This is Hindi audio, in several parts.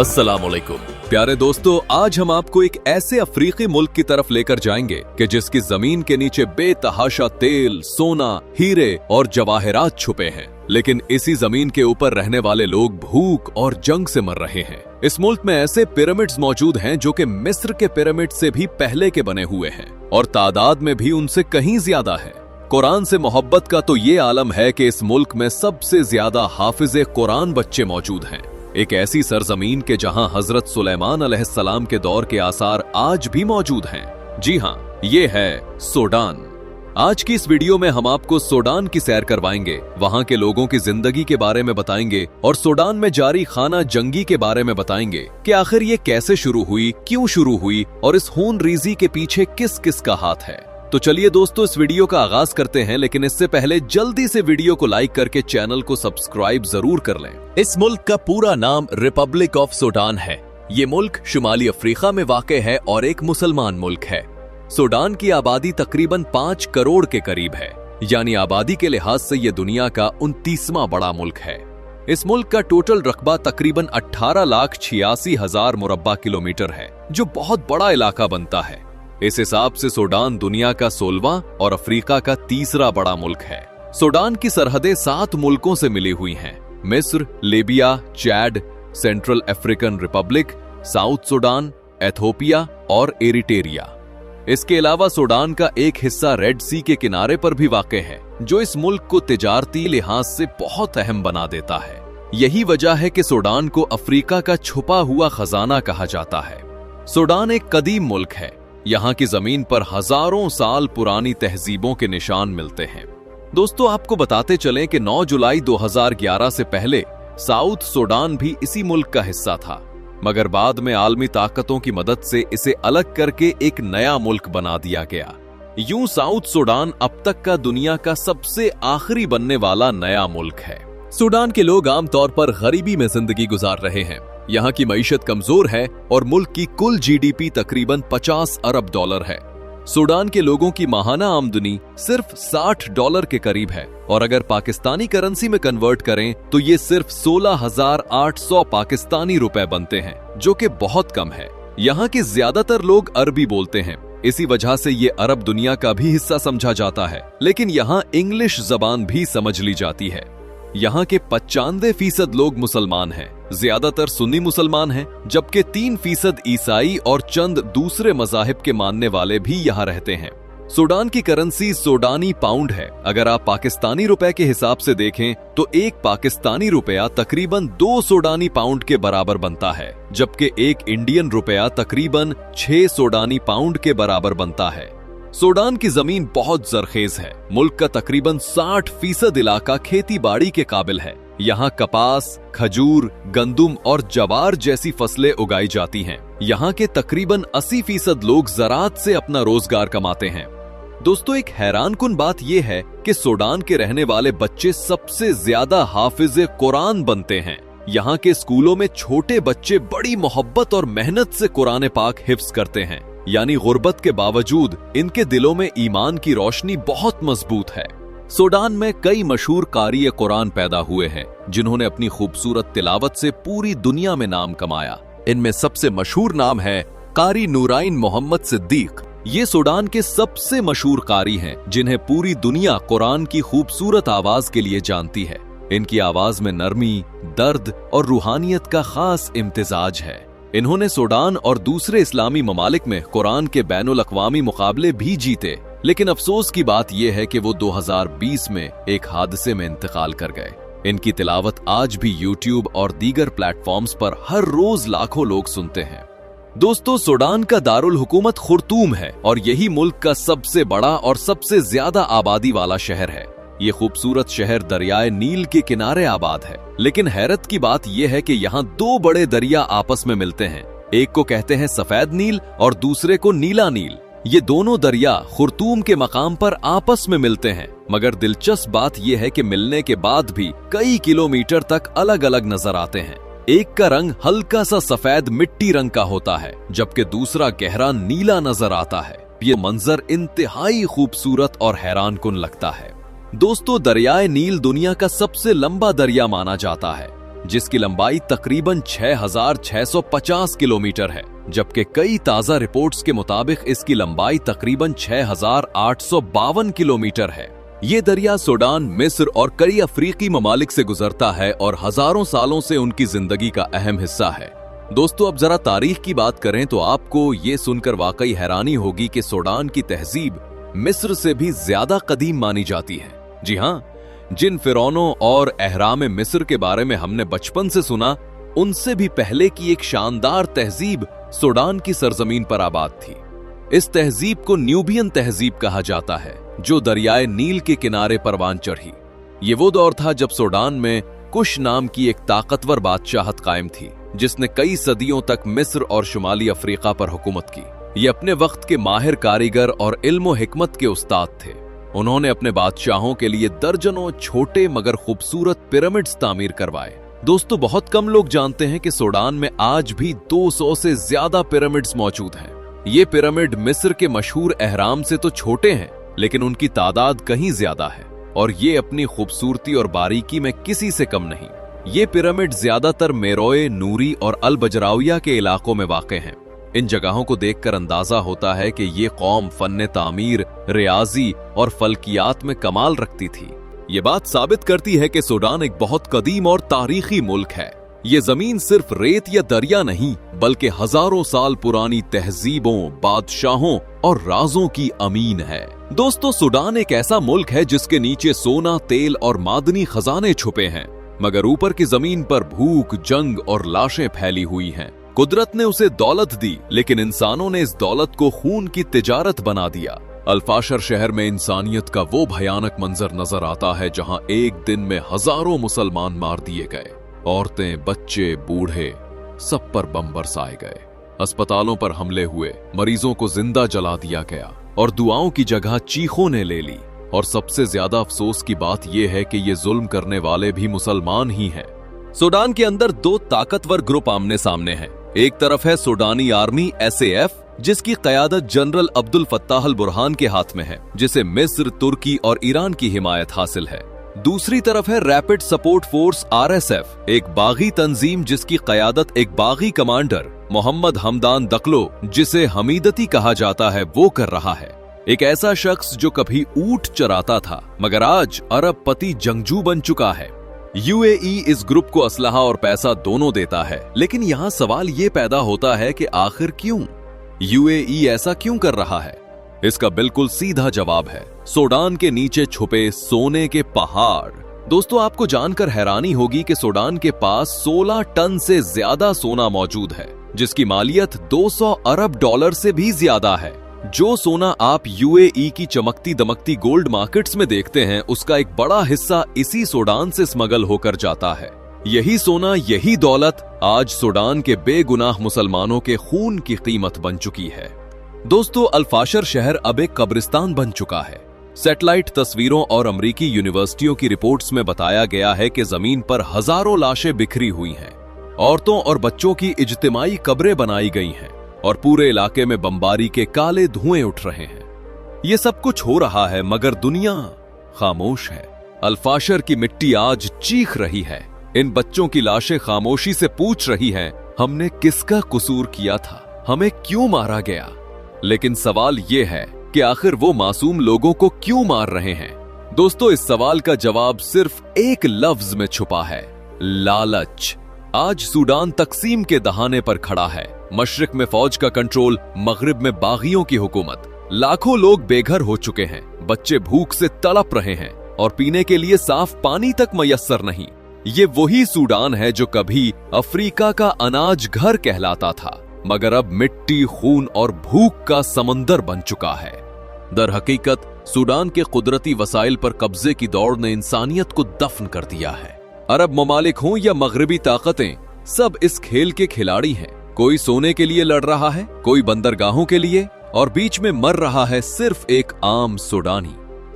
अस्सलामुअलैकुम प्यारे दोस्तों, आज हम आपको एक ऐसे अफ्रीकी मुल्क की तरफ लेकर जाएंगे कि जिसकी जमीन के नीचे बेतहाशा तेल, सोना, हीरे और जवाहरात छुपे हैं, लेकिन इसी जमीन के ऊपर रहने वाले लोग भूख और जंग से मर रहे हैं। इस मुल्क में ऐसे पिरामिड्स मौजूद हैं जो कि मिस्र के पिरामिड से भी पहले के बने हुए हैं और तादाद में भी उनसे कहीं ज्यादा है। कुरान से मोहब्बत का तो ये आलम है कि इस मुल्क में सबसे ज्यादा हाफिज़े कुरान बच्चे मौजूद हैं। एक ऐसी सरजमीन के जहां हजरत सुलेमान अलैहिस्सलाम के दौर के आसार आज भी मौजूद हैं। जी हां, ये है सूडान। आज की इस वीडियो में हम आपको सूडान की सैर करवाएंगे, वहां के लोगों की जिंदगी के बारे में बताएंगे और सूडान में जारी खाना जंगी के बारे में बताएंगे कि आखिर ये कैसे शुरू हुई, क्यों शुरू हुई और इस खून रेज़ी के पीछे किस किस का हाथ है। तो चलिए दोस्तों, इस वीडियो का आगाज करते हैं, लेकिन इससे पहले जल्दी से वीडियो को लाइक करके चैनल को सब्सक्राइब जरूर कर लें। इस मुल्क का पूरा नाम रिपब्लिक ऑफ सूडान है। ये मुल्क शुमाली अफ्रीका में वाक़े है और एक मुसलमान मुल्क है। सूडान की आबादी तकरीबन 5 करोड़ के करीब है, यानी आबादी के लिहाज से ये दुनिया का 29वां बड़ा मुल्क है। इस मुल्क का टोटल रकबा तकरीबन 18,86,000 मुरब्बा किलोमीटर है, जो बहुत बड़ा इलाका बनता है। इस हिसाब से सूडान दुनिया का 16वां और अफ्रीका का 3रा बड़ा मुल्क है। सूडान की सरहदें 7 मुल्कों से मिली हुई हैं: मिस्र, Libya, Chad, central African Republic, south Sudan, Ethiopia और एरिटेरिया। इसके अलावा सूडान का एक हिस्सा रेड सी के किनारे पर भी वाक़े है, जो इस मुल्क को तिजारती लिहाज से बहुत अहम बना देता है। यही वजह है कि सूडान को अफ्रीका का छुपा हुआ खजाना कहा जाता है। सूडान एक कदीम मुल्क है। यहाँ की जमीन पर हजारों साल पुरानी तहजीबों के निशान मिलते हैं। दोस्तों, आपको बताते चलें कि 9 जुलाई 2011 से पहले साउथ सूडान भी इसी मुल्क का हिस्सा था, मगर बाद में आलमी ताकतों की मदद से इसे अलग करके एक नया मुल्क बना दिया गया। यूं साउथ सूडान अब तक का दुनिया का सबसे आखिरी बनने वाला नया मुल्क है। सूडान के लोग आमतौर पर गरीबी में जिंदगी गुजार रहे हैं। यहाँ की मईशत कमजोर है और मुल्क की कुल जीडीपी तकरीबन 50 अरब डॉलर है। सूडान के लोगों की माहाना आमदनी सिर्फ $60 के करीब है और अगर पाकिस्तानी करेंसी में कन्वर्ट करें तो ये सिर्फ 16,800 पाकिस्तानी रुपए बनते हैं, जो कि बहुत कम है। यहाँ के ज्यादातर लोग अरबी बोलते हैं, इसी वजह से ये अरब दुनिया का भी हिस्सा समझा जाता है, लेकिन यहाँ इंग्लिश जबान भी समझ ली जाती है। यहाँ के 95% लोग मुसलमान हैं, ज्यादातर सुन्नी मुसलमान हैं, जबकि 3% ईसाई और चंद दूसरे मजाहिब के मानने वाले भी यहाँ रहते हैं। सूडान की करेंसी सूडानी पाउंड है। अगर आप पाकिस्तानी रुपए के हिसाब से देखें तो एक पाकिस्तानी रुपया तकरीबन 2 सूडानी पाउंड के बराबर बनता है, जबकि एक इंडियन रुपया तकरीबन 6 सूडानी पाउंड के बराबर बनता है। सूडान की जमीन बहुत जरखेज है। मुल्क का तकरीबन 60% इलाका खेती बाड़ी के काबिल है। यहाँ कपास, खजूर, गंदुम और जवार जैसी फसलें उगाई जाती हैं। यहाँ के तकरीबन 80% लोग ज़राअत से अपना रोजगार कमाते हैं। दोस्तों, एक हैरानकुन बात यह है कि सूडान के रहने वाले बच्चे सबसे ज्यादा हाफिज़े कुरान बनते हैं। यहाँ के स्कूलों में छोटे बच्चे बड़ी मोहब्बत और मेहनत से कुरान पाक हिफ्ज करते हैं, यानी गुर्बत के बावजूद इनके दिलों में ईमान की रोशनी बहुत मजबूत है। सूडान में कई मशहूर कारी कुरान पैदा हुए हैं, जिन्होंने अपनी खूबसूरत तिलावत से पूरी दुनिया में नाम कमाया। इनमें सबसे मशहूर नाम है कारी नूराइन मोहम्मद सिद्दीक। ये सूडान के सबसे मशहूर कारी हैं, जिन्हें पूरी दुनिया कुरान की खूबसूरत आवाज के लिए जानती है। इनकी आवाज में नरमी, दर्द और रूहानियत का खास इम्तिजाज है। इन्होंने सूडान और दूसरे इस्लामी ममालिक में कुरान के बैनुल अक़वामी मुकाबले भी जीते, लेकिन अफसोस की बात यह है कि वो 2020 में एक हादसे में इंतकाल कर गए। इनकी तिलावत आज भी यूट्यूब और दीगर प्लेटफॉर्म्स पर हर रोज लाखों लोग सुनते हैं। दोस्तों, सूडान का दारुल हुकूमत खुर्तूम है और यही मुल्क का सबसे बड़ा और सबसे ज्यादा आबादी वाला शहर है। ये खूबसूरत शहर दरियाए नील के किनारे आबाद है, लेकिन हैरत की बात यह है कि यहाँ 2 बड़े दरिया आपस में मिलते हैं। एक को कहते हैं सफेद नील और दूसरे को नीला नील। ये दोनों दरिया खुर्तूम के मकाम पर आपस में मिलते हैं, मगर दिलचस्प बात यह है कि मिलने के बाद भी कई किलोमीटर तक अलग अलग नजर आते हैं। एक का रंग हल्का सा सफेद मिट्टी रंग का होता है, जबकि दूसरा गहरा नीला नजर आता है। ये मंजर इंतहाई खूबसूरत और हैरानकुन लगता है। दोस्तों, दरियाए नील दुनिया का सबसे लंबा दरिया माना जाता है। जिसकी लंबाई तकरीबन 6,650 किलोमीटर है, जबकि कई ताजा रिपोर्ट्स के मुताबिक इसकी लंबाई तकरीबन 6,852 किलोमीटर है। ये दरिया सूडान, मिस्र और कई अफ्रीकी ममालिक से गुजरता है और हजारों सालों से उनकी जिंदगी का अहम हिस्सा है। दोस्तों, अब जरा तारीख की बात करें तो आपको ये सुनकर वाकई हैरानी होगी कि सूडान की तहजीब मिस्र से भी ज्यादा कदीम मानी जाती है। जी हां, जिन फिरौनों और अहराम मिस्र के बारे में हमने बचपन से सुना, उनसे भी पहले की एक शानदार तहजीब सूडान की सरजमीन पर आबाद थी। इस तहजीब को न्यूबियन तहजीब कहा जाता है, जो दरियाए नील के किनारे परवान चढ़ी। ये वो दौर था जब सूडान में कुश नाम की एक ताकतवर बादशाहत कायम थी, जिसने कई सदियों तक मिस्र और शुमाली अफ्रीका पर हुकूमत की। ये अपने वक्त के माहिर कारीगर और इल्म व हिकमत के उस्ताद थे। उन्होंने अपने बादशाहों के लिए दर्जनों छोटे मगर खूबसूरत पिरामिड्स तामीर करवाए। दोस्तों, बहुत कम लोग जानते हैं कि सूडान में आज भी 200 से ज्यादा पिरामिड्स मौजूद हैं। ये पिरामिड मिस्र के मशहूर अहराम से तो छोटे हैं, लेकिन उनकी तादाद कहीं ज्यादा है और ये अपनी खूबसूरती और बारीकी में किसी से कम नहीं। ये पिरामिड ज्यादातर मेरोए, नूरी और अल बजराविया के इलाकों में वाक़े हैं। इन जगहों को देखकर अंदाजा होता है कि ये कौम फन्ने तामीर, रियाजी और फल्कियात में कमाल रखती थी। ये बात साबित करती है कि सूडान एक बहुत कदीम और तारीखी मुल्क है। ये जमीन सिर्फ रेत या दरिया नहीं, बल्कि हजारों साल पुरानी तहजीबों, बादशाहों और राजों की अमीन है। दोस्तों, सूडान एक ऐसा मुल्क है जिसके नीचे सोना, तेल और मादनी खजाने छुपे हैं, मगर ऊपर की जमीन पर भूख, जंग और लाशें फैली हुई हैं। कुदरत ने उसे दौलत दी, लेकिन इंसानों ने इस दौलत को खून की तिजारत बना दिया। अल्फाशर शहर में इंसानियत का वो भयानक मंजर नजर आता है जहां एक दिन में हजारों मुसलमान मार दिए गए। औरतें, बच्चे, बूढ़े, सब पर बम बरसाए गए। अस्पतालों पर हमले हुए, मरीजों को जिंदा जला दिया गया और दुआओं की जगह चीखों ने ले ली। और सबसे ज्यादा अफसोस की बात यह है कि ये जुल्म करने वाले भी मुसलमान ही हैं। सूडान के अंदर दो ताकतवर ग्रुप आमने सामने हैं। एक तरफ है सूडानी आर्मी SAF, जिसकी क़यादत general Abdul Fattah al Burhan के हाथ में है, जिसे मिस्र, तुर्की और ईरान की हिमायत हासिल है। दूसरी तरफ है रैपिड सपोर्ट फोर्स RSF, एक बागी तंजीम जिसकी क़यादत एक बागी कमांडर मोहम्मद हमदान दकलो, जिसे हमीदती कहा जाता है, वो कर रहा है। एक ऐसा शख्स जो कभी ऊंट चराता था मगर आज अरबपति जंगजू बन चुका है। UAE इस ग्रुप को असलहा और पैसा दोनों देता है, लेकिन यहाँ सवाल ये पैदा होता है कि आखिर क्यों UAE ऐसा क्यों कर रहा है? इसका बिल्कुल सीधा जवाब है सूडान के नीचे छुपे सोने के पहाड़। दोस्तों, आपको जानकर हैरानी होगी कि सूडान के पास 16 टन से ज्यादा सोना मौजूद है, जिसकी मालियत 200 अरब डॉलर से भी ज्यादा है। जो सोना आप UAE की चमकती दमकती गोल्ड मार्केट्स में देखते हैं, उसका एक बड़ा हिस्सा इसी सूडान से स्मगल होकर जाता है। यही सोना, यही दौलत आज सूडान के बेगुनाह मुसलमानों के खून की कीमत बन चुकी है। दोस्तों, अल्फाशर शहर अब एक कब्रिस्तान बन चुका है। सैटेलाइट तस्वीरों और अमरीकी यूनिवर्सिटियों की रिपोर्ट्स में बताया गया है कि जमीन पर हजारों लाशें बिखरी हुई हैं। औरतों और बच्चों की इज्तिमाई कब्रें बनाई गई हैं और पूरे इलाके में बमबारी के काले धुएं उठ रहे हैं। ये सब कुछ हो रहा है मगर दुनिया खामोश है। अल्फाशर की मिट्टी आज चीख रही है। इन बच्चों की लाशें खामोशी से पूछ रही हैं, हमने किसका कसूर किया था? हमें क्यों मारा गया? लेकिन सवाल यह है कि आखिर वो मासूम लोगों को क्यों मार रहे हैं? दोस्तों, इस सवाल का जवाब सिर्फ एक लफ्ज में छुपा है, लालच। आज सूडान तकसीम के दहाने पर खड़ा है। मशरिक में फौज का कंट्रोल, मगरिब में बागियों की हुकूमत। लाखों लोग बेघर हो चुके हैं, बच्चे भूख से तड़प रहे हैं और पीने के लिए साफ पानी तक मयस्सर नहीं। ये वही सूडान है जो कभी अफ्रीका का अनाज घर कहलाता था, मगर अब मिट्टी, खून और भूख का समंदर बन चुका है। दर हकीकत सूडान के कुदरती वसाइल पर कब्जे की दौड़ ने इंसानियत को दफन कर दिया है। अरब ममालिक हों या मगरबी ताकतें, सब इस खेल के खिलाड़ी हैं। कोई सोने के लिए लड़ रहा है, कोई बंदरगाहों के लिए, और बीच में मर रहा है सिर्फ एक आम सूडानी।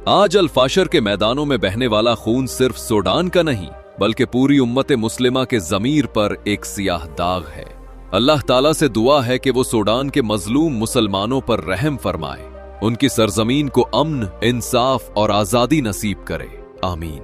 आज अल्फाशर के मैदानों में बहने वाला खून सिर्फ सूडान का नहीं, बल्कि पूरी उम्मत मुस्लिमा के ज़मीर पर एक सियाह दाग है। अल्लाह ताला से दुआ है कि वो सूडान के मजलूम मुसलमानों पर रहम फरमाए, उनकी सरजमीन को अमन, इंसाफ और आजादी नसीब करे। आमीन।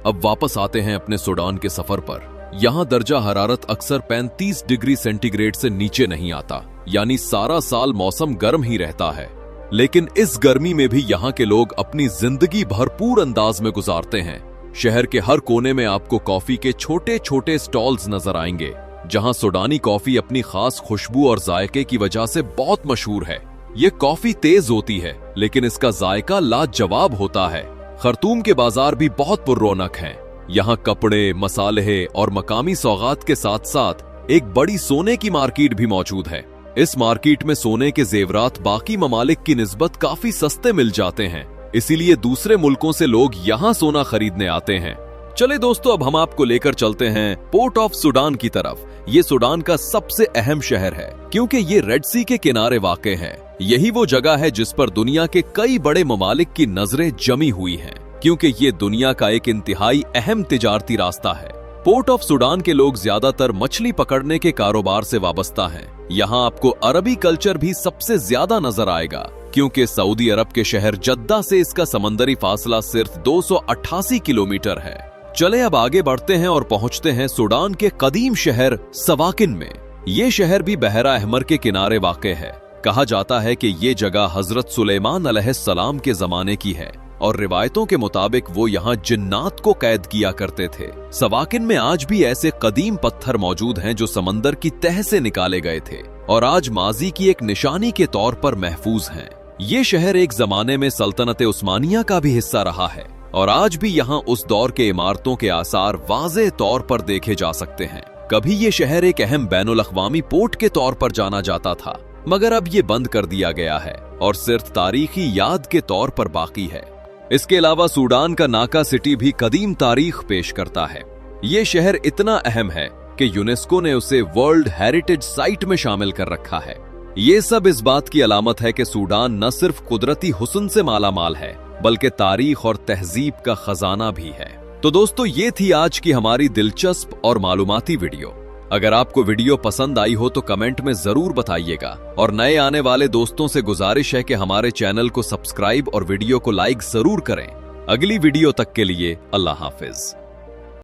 अब वापस आते हैं अपने सूडान के सफर पर। यहाँ दर्जा हरारत अक्सर 35 डिग्री सेंटीग्रेड से नीचे नहीं आता, यानी सारा साल मौसम गर्म ही रहता है। लेकिन इस गर्मी में भी यहाँ के लोग अपनी जिंदगी भरपूर अंदाज में गुजारते हैं। शहर के हर कोने में आपको कॉफी के छोटे छोटे स्टॉल्स नजर आएंगे, जहाँ सूडानी कॉफी अपनी खास खुशबू और जायके की वजह से बहुत मशहूर है। ये कॉफी तेज होती है, लेकिन इसका जायका लाजवाब होता है। खर्तूम के बाजार भी बहुत पुररौनक हैं। यहाँ कपड़े, मसाले और मकामी सौगात के साथ साथ एक बड़ी सोने की मार्केट भी मौजूद है। इस मार्केट में सोने के जेवरात बाकी ममालिक की निस्बत काफी सस्ते मिल जाते हैं, इसीलिए दूसरे मुल्कों से लोग यहाँ सोना खरीदने आते हैं। चले दोस्तों, अब हम आपको लेकर चलते हैं पोर्ट ऑफ सूडान की तरफ। ये सूडान का सबसे अहम शहर है, क्योंकि ये रेड सी के किनारे वाक़े है। यही वो जगह है जिस पर दुनिया के कई बड़े ममालिक की नजरें जमी हुई हैं, क्योंकि ये दुनिया का एक इंतहाई अहम तिजारती रास्ता है। पोर्ट ऑफ सूडान के लोग ज्यादातर मछली पकड़ने के कारोबार से वाबस्ता हैं। यहाँ आपको अरबी कल्चर भी सबसे ज्यादा नजर आएगा, क्योंकि सऊदी अरब के शहर जद्दा से इसका समंदरी फासला सिर्फ 288 किलोमीटर है। चले अब आगे बढ़ते हैं और पहुंचते हैं सूडान के कदीम शहर सवाकिन में। ये शहर भी बहरा अहमर के किनारे वाक़े है। कहा जाता है कि ये जगह हजरत सुलेमान अलैहिस्सलाम के जमाने की है और रिवायतों के मुताबिक वो यहाँ जिन्नात को कैद किया करते थे। सवाकिन में आज भी ऐसे कदीम पत्थर मौजूद हैं जो समंदर की तह से निकाले गए थे और आज माजी की एक निशानी के तौर पर महफूज हैं। ये शहर एक जमाने में सल्तनत उस्मानिया का भी हिस्सा रहा है और आज भी यहाँ उस दौर के इमारतों के आसार वाज़े तौर पर देखे जा सकते हैं। कभी ये शहर एक अहम बैनुल अक़वामी पोर्ट के तौर पर जाना जाता था, मगर अब ये बंद कर दिया गया है और सिर्फ तारीखी याद के तौर पर बाकी है। इसके अलावा सूडान का नाका सिटी भी कदीम तारीख पेश करता है। ये शहर इतना अहम है कि यूनेस्को ने उसे वर्ल्ड हेरिटेज साइट में शामिल कर रखा है। ये सब इस बात की अलामत है कि सूडान न सिर्फ कुदरती हुस्न से मालामाल है, बल्कि तारीख और तहजीब का खजाना भी है। तो दोस्तों, ये थी आज की हमारी दिलचस्प और मालूमाती वीडियो। अगर आपको वीडियो पसंद आई हो तो कमेंट में जरूर बताइएगा और नए आने वाले दोस्तों से गुजारिश है कि हमारे चैनल को सब्सक्राइब और वीडियो को लाइक जरूर करें। अगली वीडियो तक के लिए अल्लाह हाफिज।